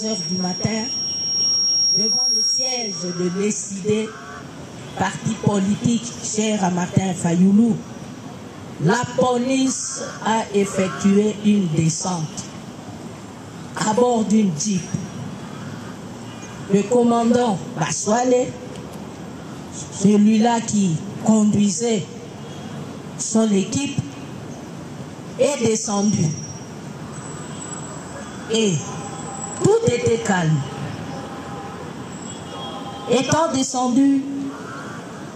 heures du matin, devant le siège de l'ESID, parti politique cher à Martin Fayoulou, la police a effectué une descente à bord d'une jeep. Le commandant Baswale, celui-là qui conduisait son équipe, est descendu. Et tout était calme. Étant descendu,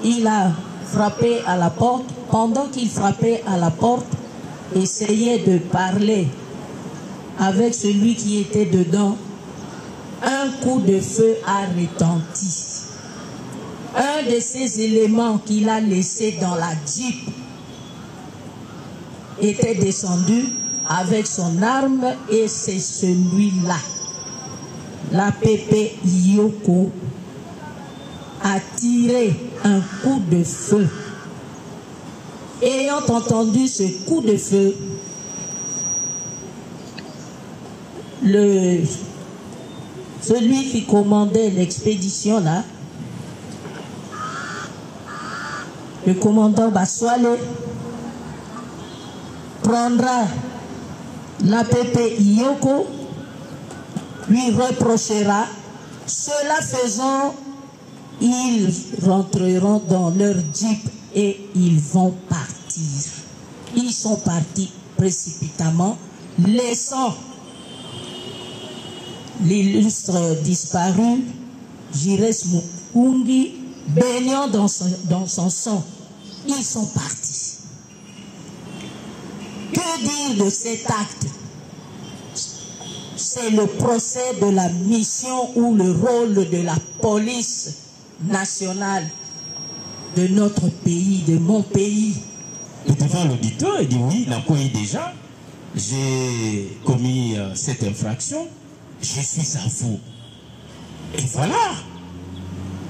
il a frappé à la porte. Pendant qu'il frappait à la porte, essayait de parler avec celui qui était dedans, un coup de feu a retenti. Un de ces éléments qu'il a laissé dans la jeep était descendu avec son arme et c'est celui-là, l'APP Yoko, a tiré un coup de feu. Ayant entendu ce coup de feu, celui qui commandait l'expédition là, le commandant Baswale, prendra l'APP Yoko, lui reprochera. Cela faisant, ils rentreront dans leur jeep et ils vont partir. Ils sont partis précipitamment, laissant l'illustre disparu, Jires Mukungi, baignant dans son sang. Ils sont partis. Que dire de cet acte? C'est le procès de la mission ou le rôle de la police nationale de notre pays, de mon pays. Et devant l'auditeur, il dit oui, déjà, j'ai commis cette infraction, je suis à vous. Et voilà,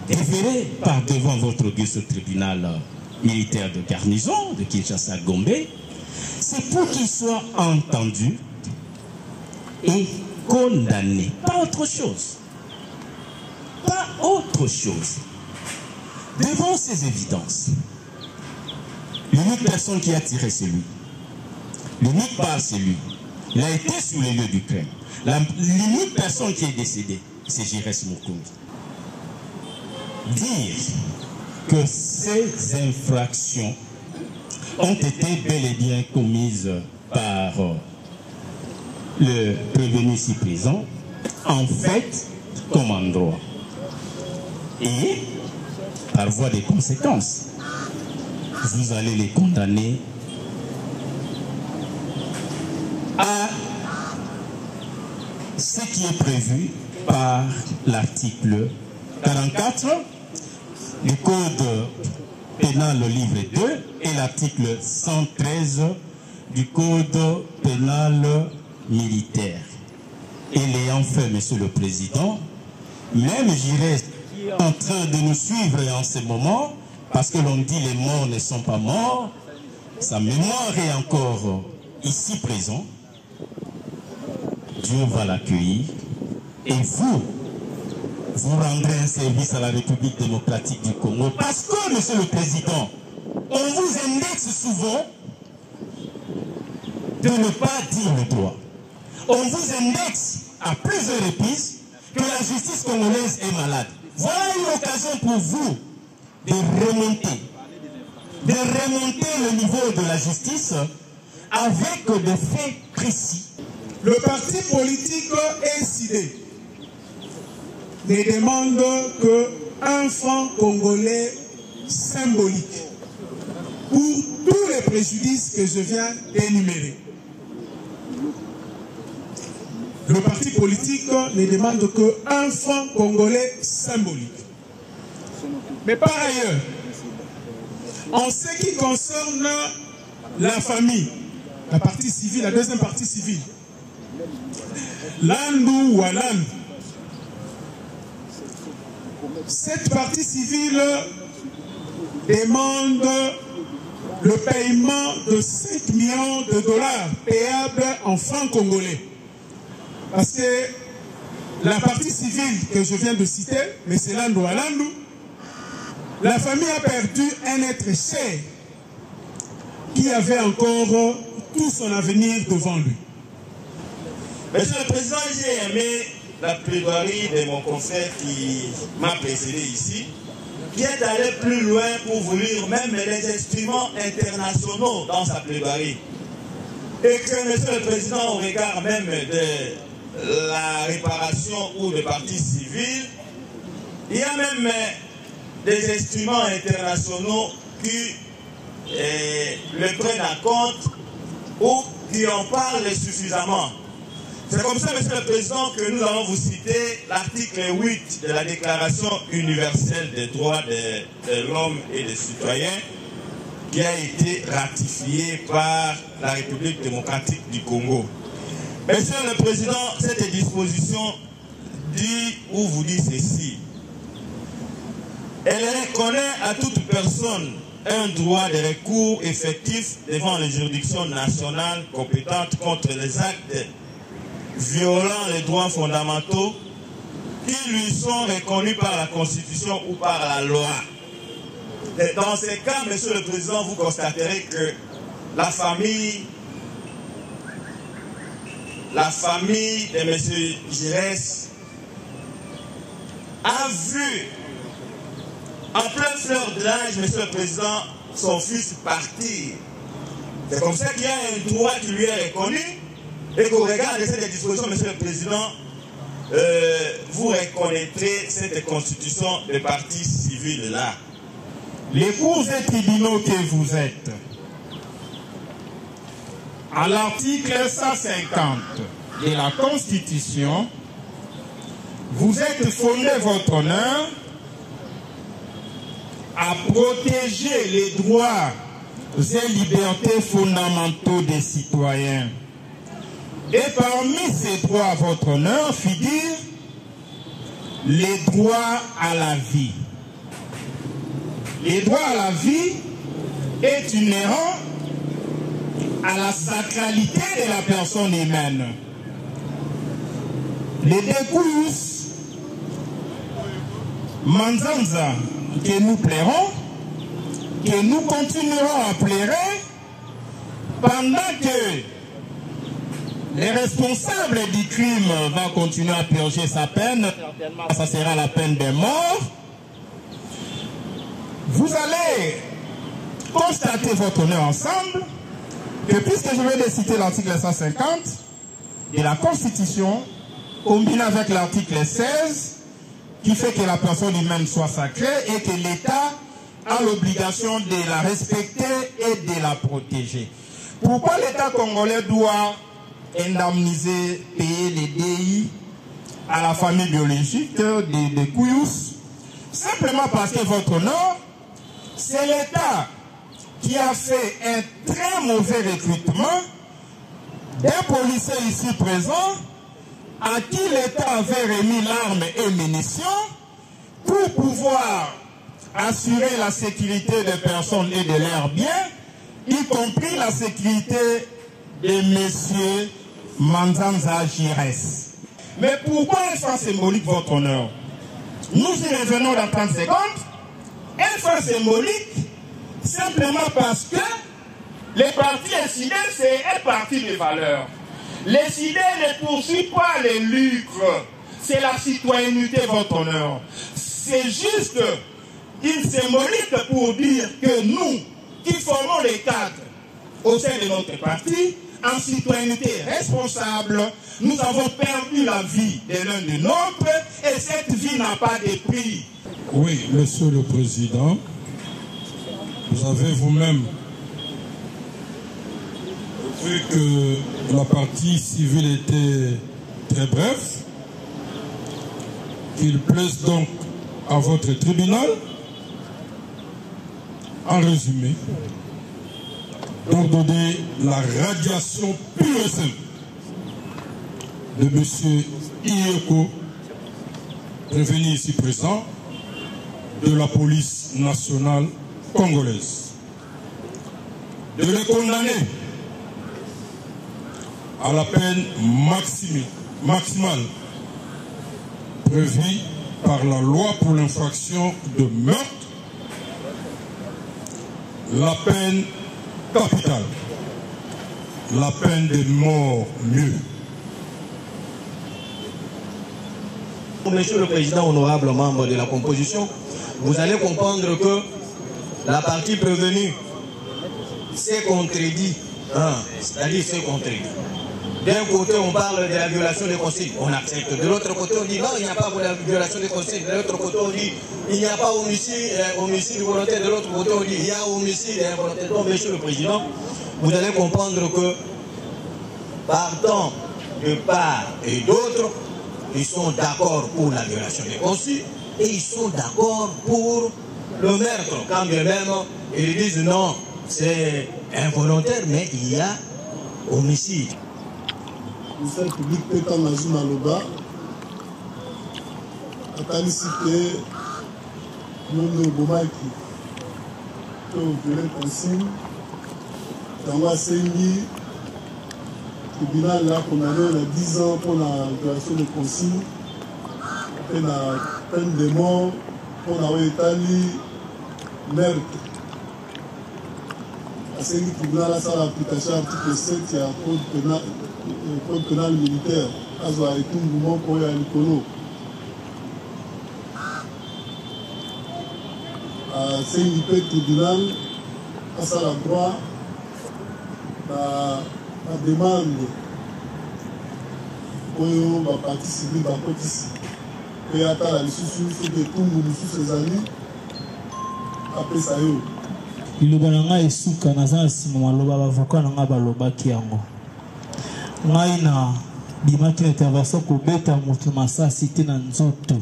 déféré par devant votre auguste tribunal militaire de garnison de Kinshasa-Gombe, c'est pour qu'il soit entendu et condamné. Pas autre chose. Pas autre chose. Devant ces évidences, l'unique personne qui a tiré, c'est lui. L'unique balle, c'est lui. Il a été sur les lieux du crime. L'unique personne qui est décédée, c'est Jires Mukungi. Dire que ces infractions ont été bel et bien commises par le prévenu ici présent, en fait, comme en droit. Et, par voie des conséquences, vous allez les condamner à ce qui est prévu par l'article 44 du Code pénal livre 2 et l'article 113 du Code pénal militaire. Et l'ayant fait, Monsieur le Président, même Jires qui est en train de nous suivre en ce moment, parce que l'on dit les morts ne sont pas morts, sa mémoire est encore ici présent. Dieu va l'accueillir et vous rendrez un service à la République démocratique du Congo. Parce que, Monsieur le Président, on vous indexe souvent de ne pas dire le droit. On vous indexe à plusieurs reprises que la justice congolaise est malade. Voilà une occasion pour vous de remonter le niveau de la justice avec des faits précis. Le parti politique ESID ne demande qu'un franc congolais symbolique pour tous les préjudices que je viens d'énumérer. Le parti politique ne demande qu'un franc congolais symbolique. Mais par ailleurs, en ce qui concerne la famille, la partie civile, la deuxième partie civile, Landou Walan, cette partie civile demande le paiement de 5 millions de dollars payables en francs congolais. Parce que la partie civile que je viens de citer, M. Landou Alandou, la famille a perdu un être cher qui avait encore tout son avenir devant lui. Monsieur le Président, j'ai aimé la plaidoirie de mon confrère qui m'a précédé ici, qui est allé plus loin pour vouloir même les instruments internationaux dans sa plaidoirie. Et que, Monsieur le Président, au regard même de la réparation ou de partie civile, il y a même des instruments internationaux qui le prennent en compte ou qui en parlent suffisamment. C'est comme ça, Monsieur le Président, que nous allons vous citer l'article 8 de la Déclaration universelle des droits de l'homme et des citoyens qui a été ratifié par la République démocratique du Congo. Monsieur le Président, cette disposition dit ou vous dit ceci. Elle reconnaît à toute personne un droit de recours effectif devant les juridictions nationales compétentes contre les actes violant les droits fondamentaux qui lui sont reconnus par la Constitution ou par la loi. Et dans ces cas, Monsieur le Président, vous constaterez que la famille de M. Giresse a vu en pleine fleur de l'âge, Monsieur le Président, son fils partir. C'est comme ça qu'il y a un droit qui lui est reconnu et qu'au regard de cette disposition, Monsieur le Président, vous reconnaîtrez cette constitution de partie civile là. Les cours et tribunaux que vous êtes, à l'article 150 de la Constitution, vous êtes fondé votre honneur à protéger les droits et libertés fondamentaux des citoyens. Et parmi ces droits, votre honneur figure les droits à la vie. Les droits à la vie est inhérent à la sacralité de la personne humaine. Les décours Manzanza que nous plairons, que nous continuerons à plairer pendant que les responsables du crime vont continuer à purger sa peine, ça sera la peine de mort. Vous allez constater votre honneur ensemble que puisque je vais citer l'article 150 de la Constitution, combiné avec l'article 16, qui fait que la personne humaine soit sacrée et que l'État a l'obligation de la respecter et de la protéger. Pourquoi l'État congolais doit indemniser, payer les DI à la famille biologique des Kouyous? Simplement parce que votre honneur, c'est l'État qui a fait un très mauvais recrutement d'un policier ici présent à qui l'État avait remis l'arme et munitions pour pouvoir assurer la sécurité des personnes et de leurs biens, y compris la sécurité de M. Manzanza Giresse. Mais pourquoi un franc symbolique, votre honneur? Nous y revenons dans 30 secondes. Un franc symbolique, simplement parce que les partis incidents, c'est un parti de valeurs. Les idées ne poursuivent pas les lucres. C'est la citoyenneté, votre honneur. C'est juste une symbolique pour dire que nous, qui formons les cadres au sein de notre parti, en citoyenneté responsable, nous avons perdu la vie de l'un de l'autre et cette vie n'a pas de prix. Oui, Monsieur le Président, vous avez vous-même vu que la partie civile était très brève, qu'il plaise donc à votre tribunal, en résumé, d'ordonner la radiation pure et simple de M. Iyeko, prévenu ici présent, de la police nationale congolaise. De le condamner à la peine maximale prévue par la loi pour l'infraction de meurtre, la peine capitale, la peine de mort mieux. Monsieur le Président, honorable membre de la composition, vous allez comprendre que la partie prévenue s'est contredit, c'est-à-dire s'est contredit. D'un côté, on parle de la violation des consignes, on accepte. De l'autre côté, on dit non, il n'y a pas de violation des consignes. De l'autre côté, on dit il n'y a pas homicide volontaire. De l'autre côté, on dit il y a homicide involontaire. Donc, Monsieur le Président, vous allez comprendre que partant de part et d'autre, ils sont d'accord pour la violation des consignes et ils sont d'accord pour le meurtre. Quand bien même, ils disent non, c'est involontaire, mais il y a homicide. Le ministère public peut en agir dans le bas. Atalisi que nous Bomaki peut violer consigne. Dans la CNI, le tribunal là condamné à 10 ans pour la violation de consigne. Et la peine de mort pour la Italie meurtre. La CNI tribunal a ça l'application article 7 il y a code pénal militaire. Azo a été un mouvement pour y aller colo. C'est une tribunal à ça la droit la demande pour la partie civile la partie et à la lisusu fait que tout le monde sous ses amis après ça yo. Ilobana esuka naza sima maloba bavoka na nga balobaki yango. Ngai na bimaki na intervention kobeta moto masasi te na nzoto.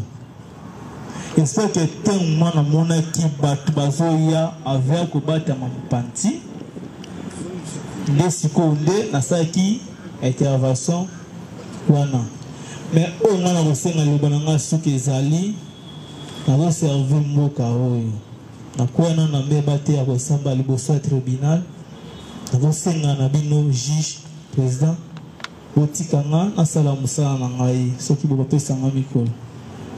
J'espère que tant mwana mona ki batu bazoya avec kobata mapanti. Nde sikonde nasaki intervention wana. Mais au mwana kosenga lobana nga suki ezali na servir mboka oyo. Na kwa na mbeba te ya kosamba liboso ya tribunal. Na kosenga na bino juge président otikanga asala musala na ngai soki bo pesa nga mikolo.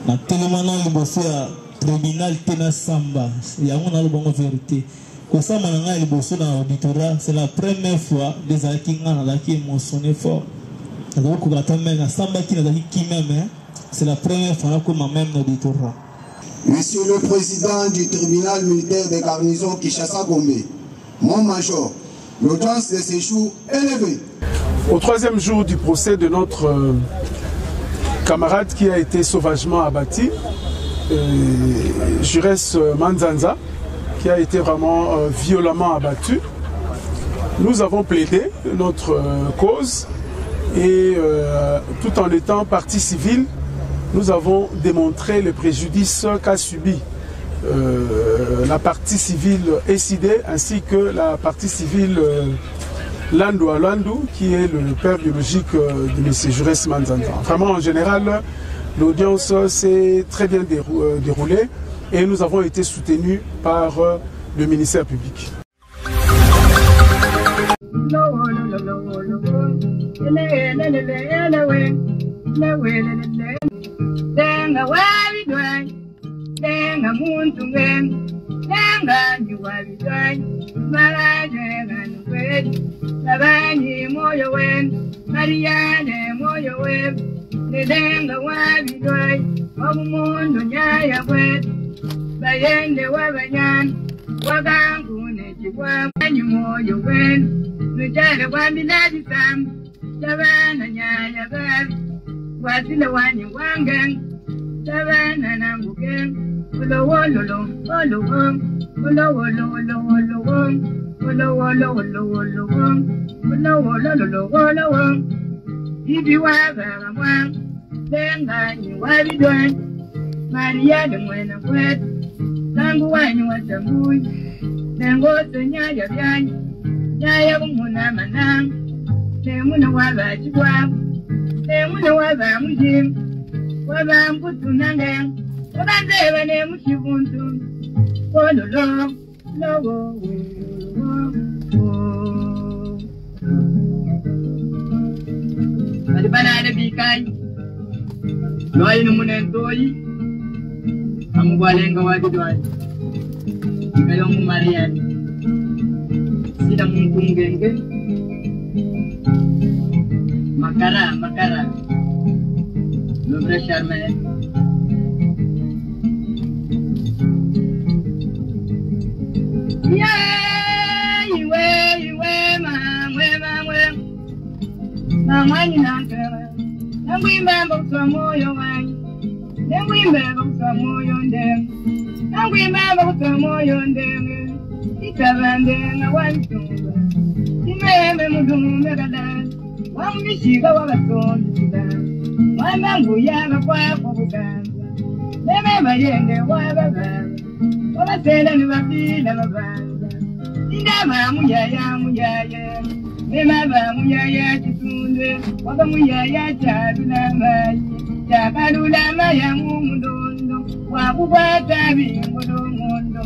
Na telemana liboso ya tribunal te na samba yango na lobongo vérité. Kosamba na ngai liboso na auditorat, c'est la première fois des akinga na laki émotionné fort. Na ko gata même na samba ki na laki ki même, c'est la première fois que ma même auditorat. Monsieur le Président du tribunal militaire de garnison Kinshasa-Gombe, mon major, l'audience de séjour élevée. Au troisième jour du procès de notre camarade qui a été sauvagement abattu, Jurès Manzanza, qui a été vraiment violemment abattu, nous avons plaidé notre cause et tout en étant partie civile, nous avons démontré les préjudices qu'a subi la partie civile SID ainsi que la partie civile Landou Alandou, qui est le père biologique de M. Jurès Manzanza. Vraiment, en général, l'audience s'est très bien déroulée et nous avons été soutenus par le ministère public. Labani moyo wen, Mariane moyo wen, Nedenga wabi doi, Wamundo nyaya wet, Bayende wabanyan, Wagangu nejiwa, Mani moyo wen, Nujale wambi nadi sam, Javana nyaya bab, Wasila wani wangang, Javana nambuken, Olo wolo wolo wong, Olo wolo wolo wolo wong, Wolo wolo wolo wolo wong, wolo wolo wolo wolo wong. Ibi waga mwang, denga ni wabidwan. Maria de mwena kwet, tangu wanyu watambui. Nengo tonya ya byanyi, nyaya kumuna manang. Nemuna waba chikwa, nemuna waba mujim. Waba mputu nangeng, waba nzeba nemuchibuntu. Wolo lo, lo wo wo. Banana bikai, Doi ni munentoi. Kamu balenga wadi doi. Kayo mu Marian. Sida mungkungenge. Makara. Le vrai charmeur. Mamani nankara, nangwimba bakutwa moyo wanyi, nangwimba bakutwa moyo ndenge, nangwimba bakutwa moyo ndenge, itabandenga wantunga, imeme mudumume kadala, wamubishiga wabasondisa, wambanguyaga kwako buganza, meme bayende wabababa, wabasenda nibafila babanza, indaba muyaya, Mema muyaya chitunde, waka muyaya chalulamayi, chakalulama mundondo, wakubata bingodo mondo.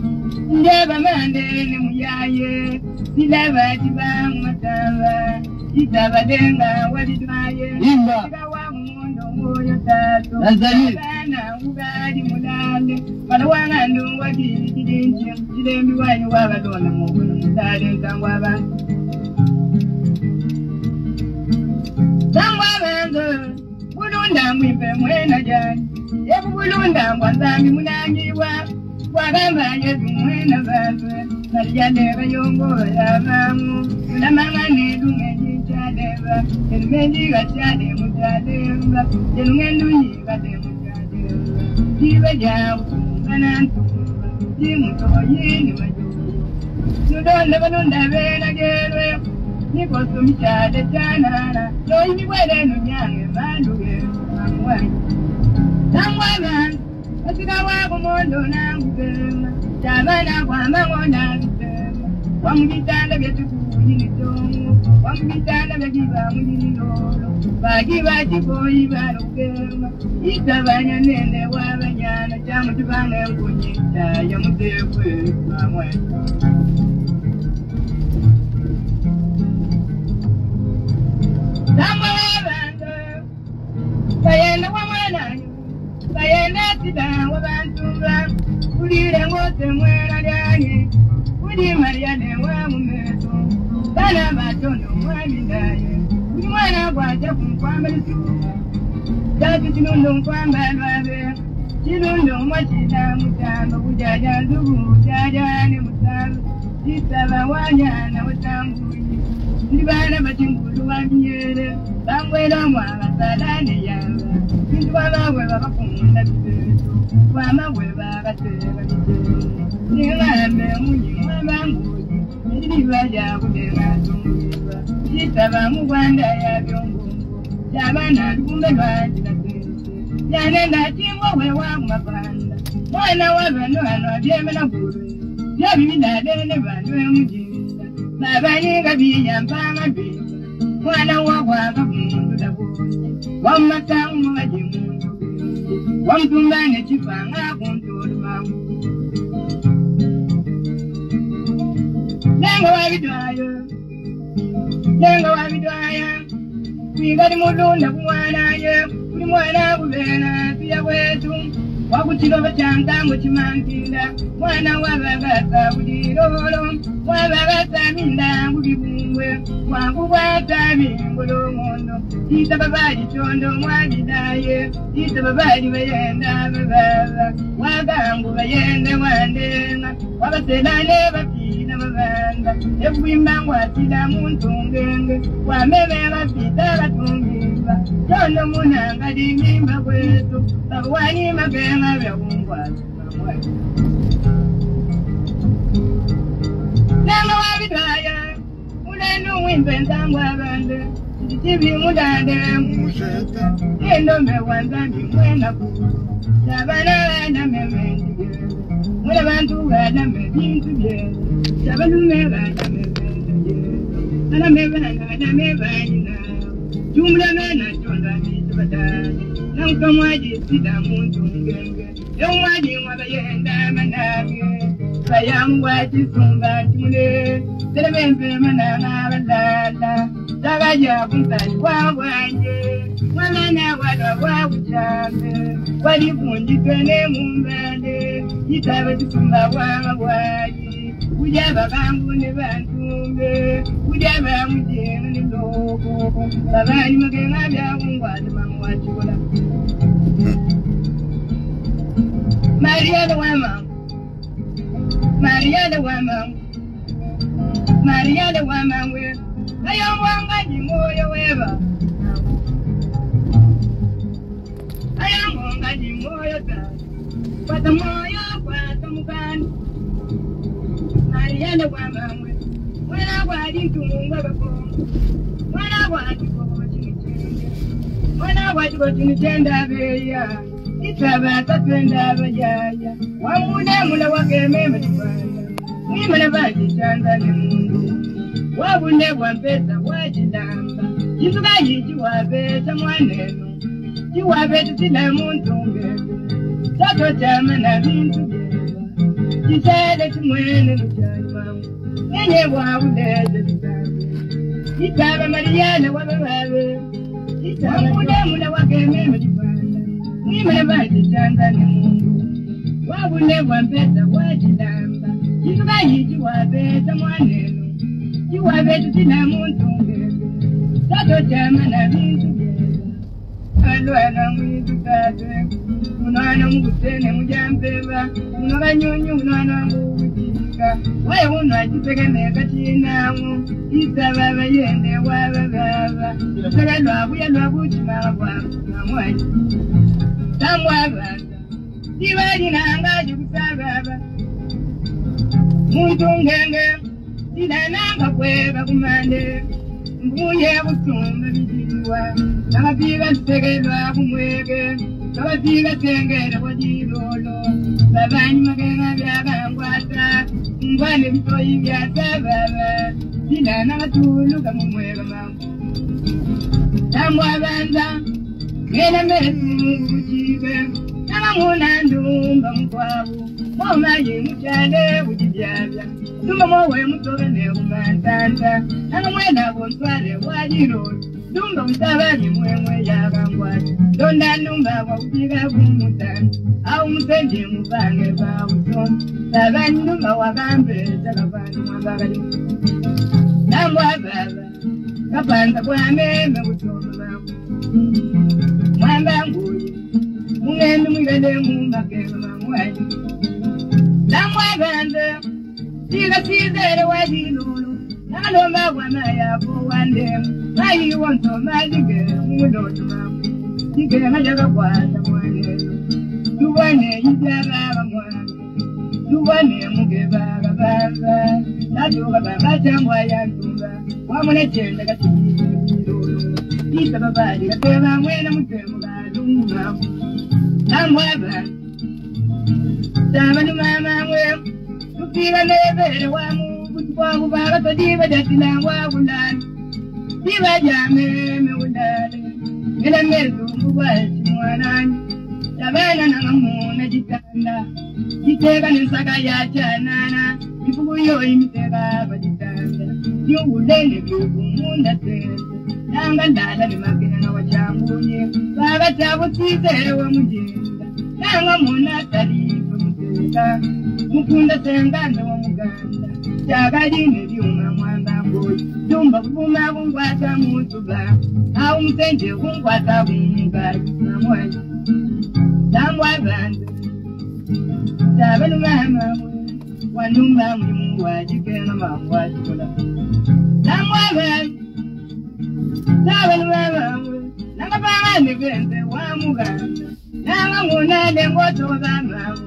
Njeba mande ne muyaye, silaba chibangu mataba, itaba denga walidwaye, ika wamundo moyo tato, bana ugali mulande, wala wangandu wakili chidinchi, chidembi wanyu wabadona mugono mutade ntangwaba. Sangwa benzo, bulunda mwipe mwena jani. Yebu bulunda mwanzambi munangiwa. Wagamba yezu mwena bazwe. Nalijadeva yongo ya mamu. Ulamanga nedumenyi chadeva. Yenumendi gachade mujadeva. Yenungendu yigade mujadeva. Jive jawu, kanantumba. Jimuto yini majubi. Nudonda balunda bena gelwe. Niko sumchade chanana, no imiwele no nyange manduge amwani. Sangwaman, asika wako mondo na ngutema, chamana kwa mangonda ngutema. Wamugitanda byetu kujini tongo, wamugitanda byagiba mujini lolo, bagiba chikoyi balugema. Itabanya nene wabanyana, chamu tibanga mkunyita, ya mutekwe amwani. Bayenda wamwananyu, bayenda sida wabantumba, ulire ngote mwena lyanye, uli Mariane wa mumeto, bana batono mwabindaye, uli mwana kwacha kumkwamba lisuka, jati chinundo mkwamba lwabe, chinundo mwachida mutamba, kujaja ndugu, jaja ni mutamba, jitaba wanyana watambuye, ndibana bachingulu wanyere, bangwela mwana salane yamba, bintu wabagwe babakunda biseto, wamagwe bagateba biseto, ningambe munyi mwabanguji, ndiriba jakudenga tungiba, jitaba mugwanda ya byongongo, jabana lukumbe lwajira sese, janenda chimbo wewa mapanda, mwana wabano hano abyemena guru, jabibidadene banwe mujinda, babanyinga biyampanga biya, mwana wagwaga mundu dabonye, wamatamu wajimundu, wamtumbane chifanga kuntulu mawu. Lenga wabidwaya, kwigadi mulunda kumwanaye, kuli mwana kubena siya kwetu, wakuchiloba changambo chimantinda, mwana wabagasa bulilolo, wabagasa minda ngulibungwe, wakubwata bingolo mondo, ita babali chondo mwabidaye, ita babali bayenda bababa, wagangu bayende wandenga, wabaselane bapina babanda, ekwimba ngwatida muntungenge, wamebe bapita batungimba, chondo munanga dimimba kwetu, babwani magenga byakungwati bamwe. Nenga wabidaya, mulenu wimbe ntangwa bande, ndichibi mudande musheta, endombe wanzambi mwena kuku, sabana wenda memendige, mule bantu wenda mebintu bye, sabalume wenda memendige, ana mebana wenda mebanina, jumla mena chonda bitu badani, nanka mwaji sida muntu ngenge, yomwaji mwabayenda manage, bayangwa chisumba chimule, telemempe manana balala, tagaja kuntali wabwanje, mwana wa uchabe walivunjitwe ne mumbande itabe tusumba wa bwayi ujaba kangu ne bantumbe ujaba mujene ne ndoko babani magenga bya ngwadi mangwachikola Maria de Wama we ayo wanga di moyo weba ayangonga di moyo ta pata moyo pata mukani Maria de Wama we wena gwadi tunga bako wena gwadi ko chinitenda beya itaba tatwenda bayaya wamune mule wakeme mtubanda mwimele baji chanda ne mungu wabune wampesa wajidamba jisuka yiji wabeta mwaneno jiwabeta sila muntu ngebe tato chama na bintu beba jisele tumwene luchani mamu nenye wabuleze bitambe itaba mariyane wabebabe itaba mule wakeme mtubanda mwimele baji chanda ne mungu wabune wampesa wajidamba jisuka yiji wabeta mwaneno jiwabeta sila muntu ngebe tato chama na bintu beba alwana mwizu tate unwana mugutene mujampeba unabanyonyo unwana mugujika wae unwa jisegemeka chinamu isaba bayende wababa isaba lwabuya lwabuchima bwamwaji tamwabanda dibali nanga jikusababa muntu ngenge didananga kweba kumande mbuye busumba bijiwa nakapiga segelwa kumwege nakapiga sengere wajilolo babanyi magenga byakangwata mbwane bitoyi byasababa dinanakatuluka mumwega mangu tamwabanda ngena mesi mubujibe nakamuna ndumba mukwabu momaye muchale bujibyabya Dumba mowe mutobe ne kumantanda nakamwena bontwale wajilolo Dumba mtabali mwemwe yakangwati Donda numba wakupiga kumutani Au mtenje mupange pa utoni Tabani numba wakambe Takapani mwabakali Namwa baba Kapanta kwa meme kutobe bako Mwamba nguye Mungendu mwigade mumbakema mamwaji Namwa banda Tiga sizere wajilulu Nakalomba kwa mayapo wandemu Mayi wonto malige mudodo mamu Tige majaga kwata mwanelo Tuwane yijaba mwana Tuwane mugeba babaza Natuka baba chambwa ya ntumba Wamune chenda katiki kirolo Ita babadi kateba mwena mutemu badungu mamu Namwaba Tamanu mama mwe Tupiga lebere wamu Kutuwamu baba tadiba datina wabulani Diba jame me udale Gila mezu mbuwaji mwanani Tabana na ngamuna jitanda Jitega nisaka ya chanana Jifugu yo imitega bajitanda Yungulele bibu munda tete Nanga ndala ni makina na wachambuye Baba chabu tizere wa mujenda Nanga muna talifu muteka Mukunda senganda wa muganda Chaga jine diuma mwanda mboyi Dumba kubuma kungwata mutuba Au mtenje kungwata kungaji Namwaji Tamwa bande Tabanu mama mwe Wanumba mwimu wajikena mamwaji kola Tamwa bande Tabanu mama mwe Nakapanga nifende wa muganda Nanga muna dengoto bama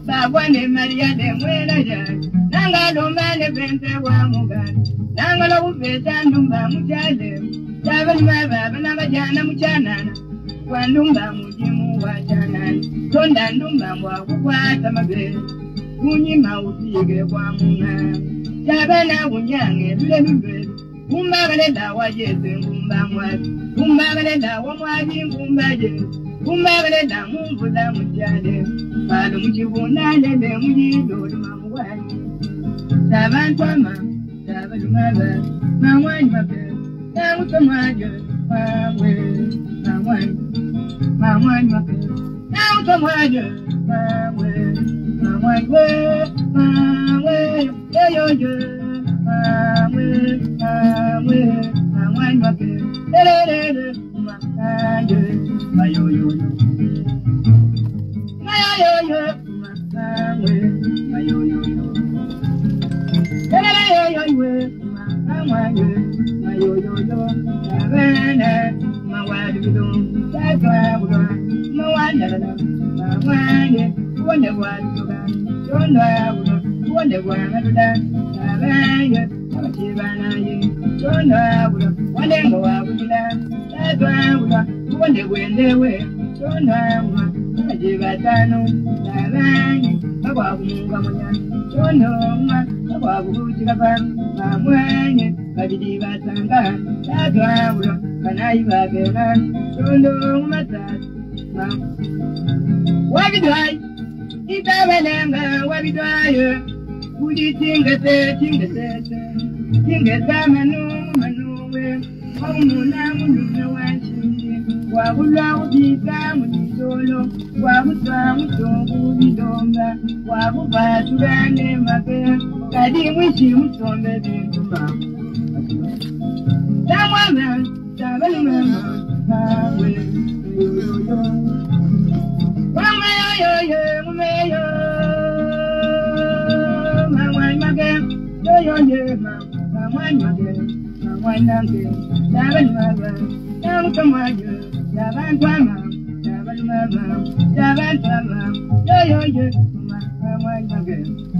Babwane Maria de mwena jani Nanga lomba nifende wa muganda Nanga lo uveta ndumba mujale Tabanu mababa nanga jana muchanana Wandumba mujimu wachanani Tonda ndumba mwa kukwata mabele Kunyima utige kwa munga Tabana unyange lule lubele Kumbagale dawa jeze ngumba mwati Kumbagale dawa mwaji ngumba jeze Kumbagale da mumbuda mujale Palo mujibunale de mujidolo mamuwaji Tabantwama Tabalumaba Mawani mabele Tamutomajo Mamwe Yo,